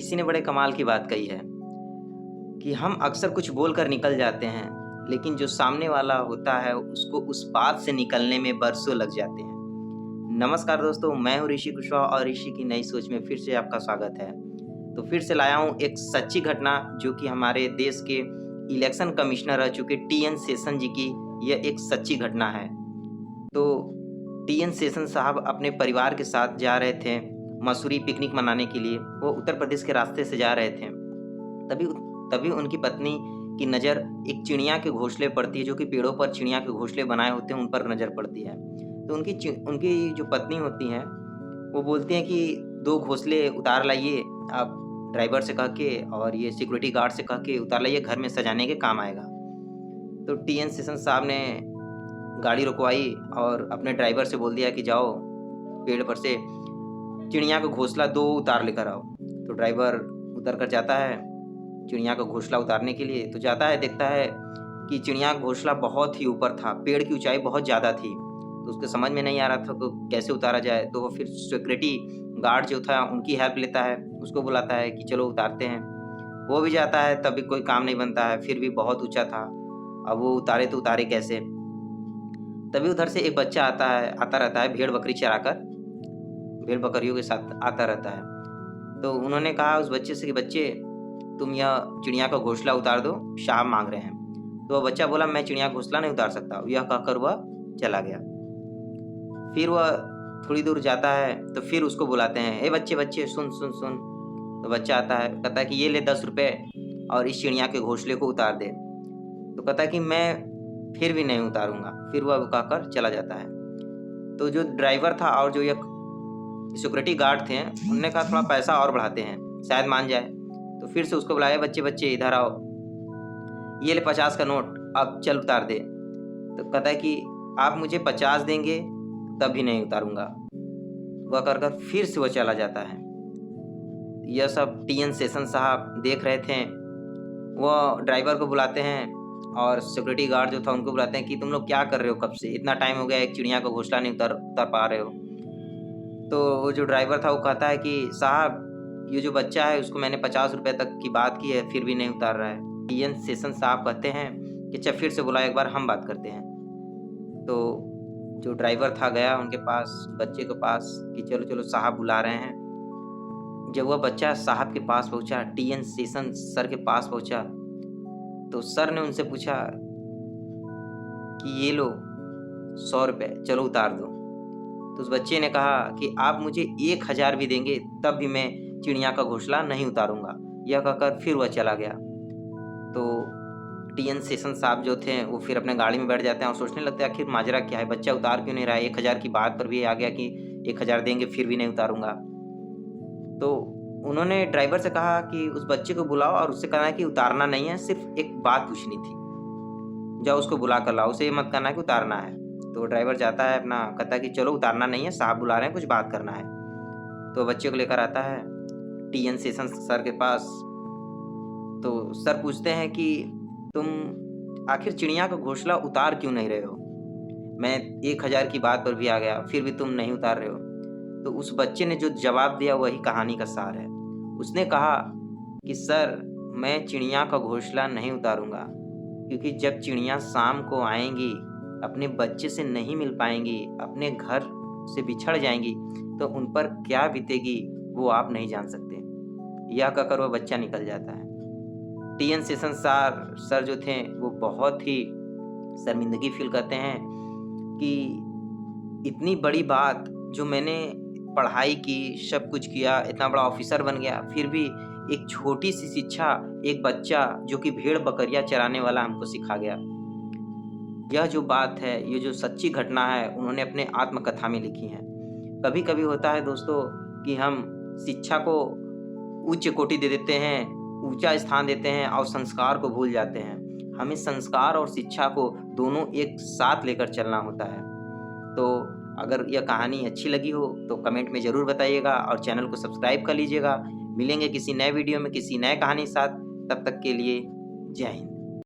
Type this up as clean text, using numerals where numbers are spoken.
किसी ने बड़े कमाल की बात कही है कि हम अक्सर कुछ बोलकर निकल जाते हैं, लेकिन जो सामने वाला होता है उसको उस बात से निकलने में बरसों लग जाते हैं। नमस्कार दोस्तों, मैं हूँ ऋषि कुशवाहा और ऋषि की नई सोच में फिर से आपका स्वागत है। तो फिर से लाया हूँ एक सच्ची घटना जो कि हमारे देश के इलेक्शन कमिश्नर रह चुके टी.एन. शेषन जी की यह एक सच्ची घटना है। तो टी.एन. शेषन साहब अपने परिवार के साथ जा रहे थे मसूरी पिकनिक मनाने के लिए। वो उत्तर प्रदेश के रास्ते से जा रहे थे। तभी तभी उनकी पत्नी की नज़र एक चिड़िया के घोंसले पड़ती है, जो कि पेड़ों पर चिड़िया के घोंसले बनाए होते हैं उन पर नज़र पड़ती है। तो उनकी जो पत्नी होती हैं वो बोलती हैं कि 2 घोंसले उतार लाइए, आप ड्राइवर से कह के और ये सिक्योरिटी गार्ड से कह के उतार लाइए, घर में सजाने के काम आएगा। तो टी.एन. शेषन साहब ने गाड़ी रुकवाई और अपने ड्राइवर से बोल दिया कि जाओ पेड़ पर से चिड़िया का घोंसला 2 उतार लेकर आओ। तो ड्राइवर उतर कर जाता है चिड़िया का घोंसला उतारने के लिए। तो जाता है, देखता है कि चिड़िया का घोंसला बहुत ही ऊपर था, पेड़ की ऊंचाई बहुत ज़्यादा थी। तो उसको समझ में नहीं आ रहा था कि कैसे उतारा जाए। तो वो फिर सिक्योरिटी गार्ड जो था उनकी हेल्प लेता है, उसको बुलाता है कि चलो उतारते हैं। वो भी जाता है, तभी कोई काम नहीं बनता है, फिर भी बहुत ऊंचा था। अब वो उतारे तो उतारे कैसे। तभी उधर से एक बच्चा आता रहता है भेड़ बकरी चराकर, भेड़ बकरियों के साथ आता रहता है। तो उन्होंने कहा उस बच्चे से कि बच्चे तुम यह चिड़िया का घोंसला उतार दो, शाम मांग रहे हैं। तो वह बच्चा बोला मैं चिड़िया का घोंसला नहीं उतार सकता। यह कहकर वह चला गया। फिर वह थोड़ी दूर जाता है तो फिर उसको बुलाते हैं, ए बच्चे बच्चे सुन सुन सुन। तो बच्चा आता है, कहता है कि ये ले 10 रुपये और इस चिड़िया के घोंसले को उतार दे। तो कहता है कि मैं फिर भी नहीं उतारूंगा। फिर वह कहकर चला जाता है। तो जो ड्राइवर था और जो एक सिक्योरिटी गार्ड थे उनने कहा थोड़ा पैसा और बढ़ाते हैं, शायद मान जाए। तो फिर से उसको बुलाया, बच्चे बच्चे इधर आओ, ये ले 50 का नोट, अब चल उतार दे। तो कहता है कि आप मुझे 50 देंगे तब भी नहीं उतारूंगा। वह कर फिर से वह चला जाता है। यह सब टी.एन. शेषन साहब देख रहे थे। वह ड्राइवर को बुलाते हैं और सिक्योरिटी गार्ड जो था उनको बुलाते हैं कि तुम लोग क्या कर रहे हो, कब से इतना टाइम हो गया, एक चिड़िया का घोंसला नहीं उतार पा रहे हो। तो वो जो ड्राइवर था वो कहता है कि साहब ये जो बच्चा है उसको मैंने 50 रुपये तक की बात की है, फिर भी नहीं उतार रहा है। टी.एन. शेषन साहब कहते हैं कि अच्छा फिर से बुला, एक बार हम बात करते हैं। तो जो ड्राइवर था गया उनके पास, बच्चे के पास, कि चलो चलो साहब बुला रहे हैं। जब वह बच्चा साहब के पास पहुंचा, टी.एन. शेषन सर के पास पहुंचा, तो सर ने उनसे पूछा कि ये लो 100 रुपये, चलो उतार दो। तो उस बच्चे ने कहा कि आप मुझे 1000 भी देंगे तब भी मैं चिड़िया का घोंसला नहीं उतारूंगा। यह कहकर फिर वह चला गया। तो टी.एन. शेषन साहब जो थे वो फिर अपने गाड़ी में बैठ जाते हैं और सोचने लगते हैं आखिर माजरा क्या है, बच्चा उतार क्यों नहीं रहा है। 1000 की बात पर भी आ गया कि 1000 देंगे फिर भी नहीं उतारूंगा। तो उन्होंने ड्राइवर से कहा कि उस बच्चे को बुलाओ और उससे कहना है कि उतारना नहीं है, सिर्फ एक बात पूछनी थी, जाओ उसको बुला कर लाओ, उसे ये मत कहना कि उतारना है। तो ड्राइवर जाता है अपना, कहता है कि चलो उतारना नहीं है, साहब बुला रहे हैं, कुछ बात करना है। तो बच्चे को लेकर आता है टी.एन. शेषन सर के पास। तो सर पूछते हैं कि तुम आखिर चिड़िया का घोंसला उतार क्यों नहीं रहे हो, मैं 1000 की बात पर भी आ गया फिर भी तुम नहीं उतार रहे हो। तो उस बच्चे ने जो जवाब दिया वही कहानी का सार है। उसने कहा कि सर मैं चिड़िया का घोंसला नहीं उतारूंगा, क्योंकि जब चिड़िया शाम को आएंगी, अपने बच्चे से नहीं मिल पाएंगी, अपने घर से बिछड़ जाएंगी, तो उन पर क्या बीतेगी वो आप नहीं जान सकते। यह कहकर वह बच्चा निकल जाता है। टी.एन. शेषन सर जो थे वो बहुत ही शर्मिंदगी फील करते हैं कि इतनी बड़ी बात जो मैंने पढ़ाई की, सब कुछ किया, इतना बड़ा ऑफिसर बन गया, फिर भी एक छोटी सी शिक्षा एक बच्चा जो कि भेड़ बकरियां चराने वाला हमको सिखा गया। यह जो बात है, ये जो सच्ची घटना है, उन्होंने अपने आत्मकथा में लिखी है। कभी कभी होता है दोस्तों कि हम शिक्षा को उच्च कोटि दे देते हैं, ऊंचा स्थान देते हैं और संस्कार को भूल जाते हैं। हमें संस्कार और शिक्षा को दोनों एक साथ लेकर चलना होता है। तो अगर यह कहानी अच्छी लगी हो तो कमेंट में ज़रूर बताइएगा और चैनल को सब्सक्राइब कर लीजिएगा। मिलेंगे किसी नए वीडियो में किसी नए कहानी के साथ, तब तक के लिए जय हिंद।